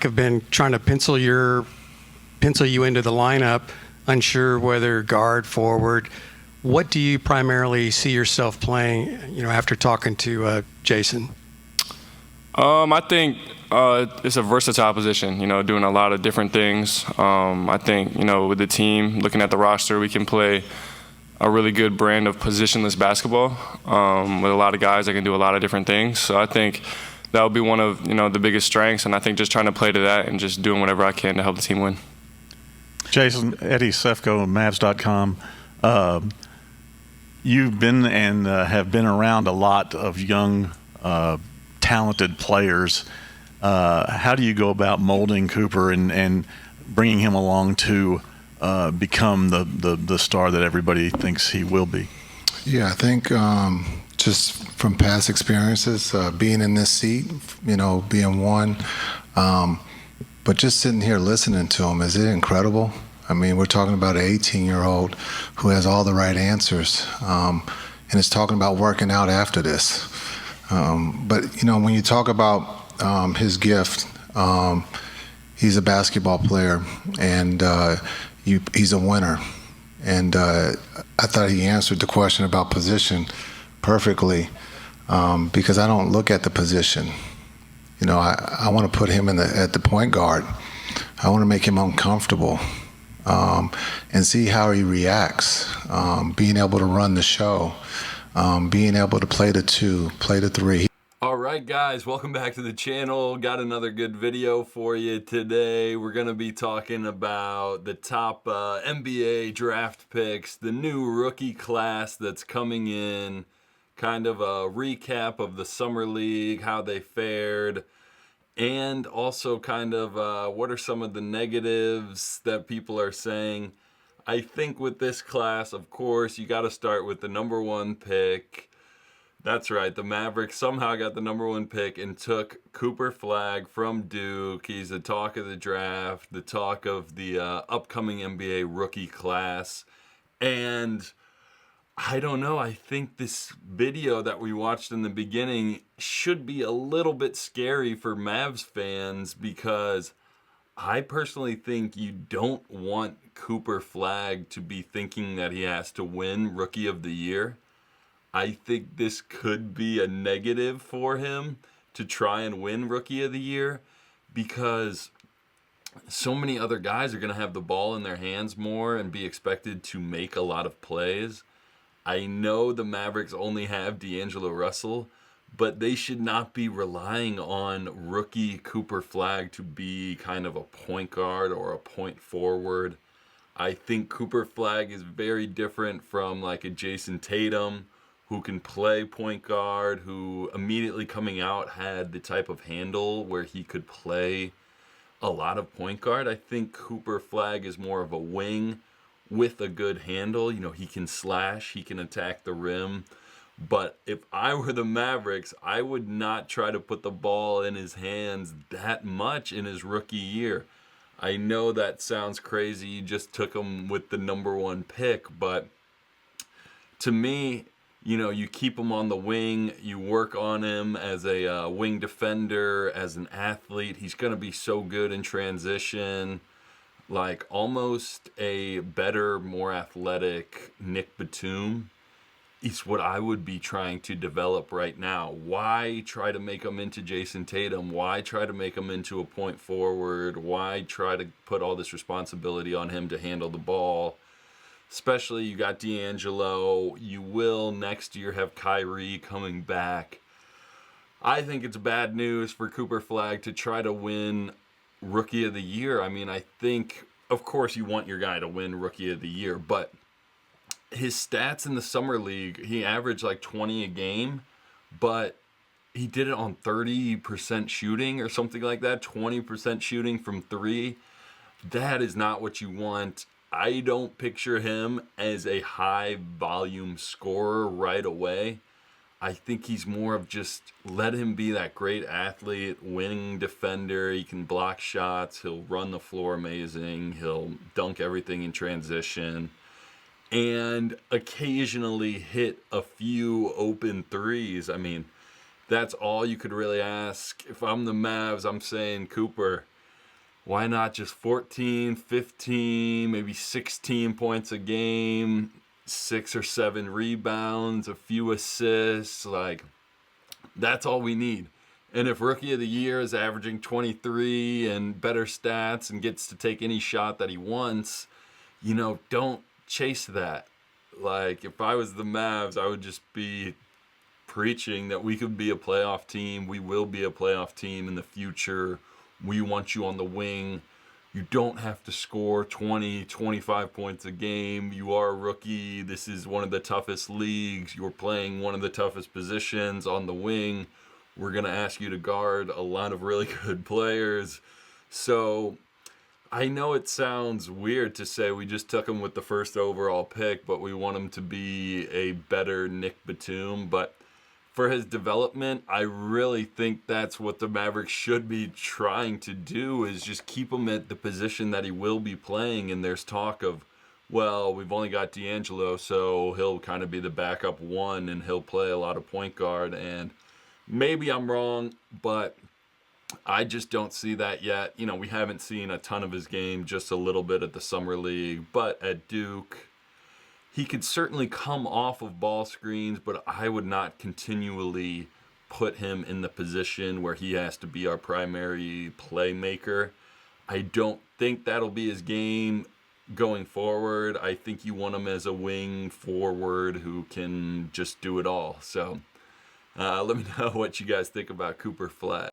have been trying to pencil you into the lineup, unsure whether guard, forward. What do you primarily see yourself playing, after talking to Jayson? I think it's a versatile position, doing a lot of different things. I think, with the team, looking at the roster, we can play a really good brand of positionless basketball with a lot of guys that can do a lot of different things. So I think that would be one of, the biggest strengths, and I think just trying to play to that and just doing whatever I can to help the team win. Jayson, Eddie Sefko, Mavs.com. You've been and have been around a lot of young, talented players. How do you go about molding Cooper and bringing him along to become the star that everybody thinks he will be? Yeah, I think just from past experiences, being in this seat, being one, but just sitting here listening to him, is it incredible? I mean, we're talking about an 18-year-old who has all the right answers, and is talking about working out after this. But, when you talk about his gift, he's a basketball player, and he's a winner. And I thought he answered the question about position perfectly, because I don't look at the position. I want to put him at the point guard. I want to make him uncomfortable and see how he reacts, being able to run the show, being able to play the 2, play the 3. All right, guys, welcome back to the channel. Got another good video for you today. We're going to be talking about the top NBA draft picks, the new rookie class that's coming in, kind of a recap of the Summer League, how they fared, and also kind of what are some of the negatives that people are saying. I think with this class, of course, you got to start with the #1 pick. That's right, the Mavericks somehow got the #1 pick and took Cooper Flagg from Duke. He's the talk of the draft, the talk of the upcoming NBA rookie class. And I don't know, I think this video that we watched in the beginning should be a little bit scary for Mavs fans, because I personally think you don't want Cooper Flagg to be thinking that he has to win Rookie of the Year. I think this could be a negative for him to try and win Rookie of the Year, because so many other guys are going to have the ball in their hands more and be expected to make a lot of plays. I know the Mavericks only have D'Angelo Russell, but they should not be relying on rookie Cooper Flagg to be kind of a point guard or a point forward. I think Cooper Flagg is very different from like a Jayson Tatum, who can play point guard, who immediately coming out had the type of handle where he could play a lot of point guard. I think Cooper Flagg is more of a wing with a good handle. He can slash, he can attack the rim. But if I were the Mavericks, I would not try to put the ball in his hands that much in his rookie year. I know that sounds crazy. You just took him with the #1 pick, but to me, you keep him on the wing, you work on him as a wing defender, as an athlete. He's going to be so good in transition, like almost a better, more athletic Nick Batum is what I would be trying to develop right now. Why try to make him into Jayson Tatum? Why try to make him into a point forward? Why try to put all this responsibility on him to handle the ball? Especially you got D'Angelo. You will next year have Kyrie coming back. I think it's bad news for Cooper Flagg to try to win Rookie of the Year. I mean, I think, of course, you want your guy to win Rookie of the Year, but his stats in the Summer League, he averaged like 20 a game, but he did it on 30% shooting or something like that, 20% shooting from 3. That is not what you want. I don't picture him as a high volume scorer right away. I think he's more of just let him be that great athlete, winning defender. He can block shots. He'll run the floor amazing. He'll dunk everything in transition, and occasionally hit a few open threes. I mean, that's all you could really ask. If I'm the Mavs, I'm saying, Cooper, why not just 14, 15, maybe 16 points a game, 6 or 7 rebounds, a few assists? Like, that's all we need. And if Rookie of the Year is averaging 23 and better stats and gets to take any shot that he wants, don't chase that. Like, if I was the Mavs, I would just be preaching that we could be a playoff team. We will be a playoff team in the future. We want you on the wing. You don't have to score 20, 25 points a game. You are a rookie. This is one of the toughest leagues. You're playing one of the toughest positions on the wing. We're going to ask you to guard a lot of really good players. So I know it sounds weird to say we just took him with the first overall pick, but we want him to be a better Nick Batum. But for his development, I really think that's what the Mavericks should be trying to do, is just keep him at the position that he will be playing. And there's talk of, well, we've only got D'Angelo, so he'll kind of be the backup one and he'll play a lot of point guard. And maybe I'm wrong, but I just don't see that yet. We haven't seen a ton of his game, just a little bit at the Summer League. But at Duke, he could certainly come off of ball screens, but I would not continually put him in the position where he has to be our primary playmaker. I don't think that'll be his game going forward. I think you want him as a wing forward who can just do it all. So let me know what you guys think about Cooper Flagg.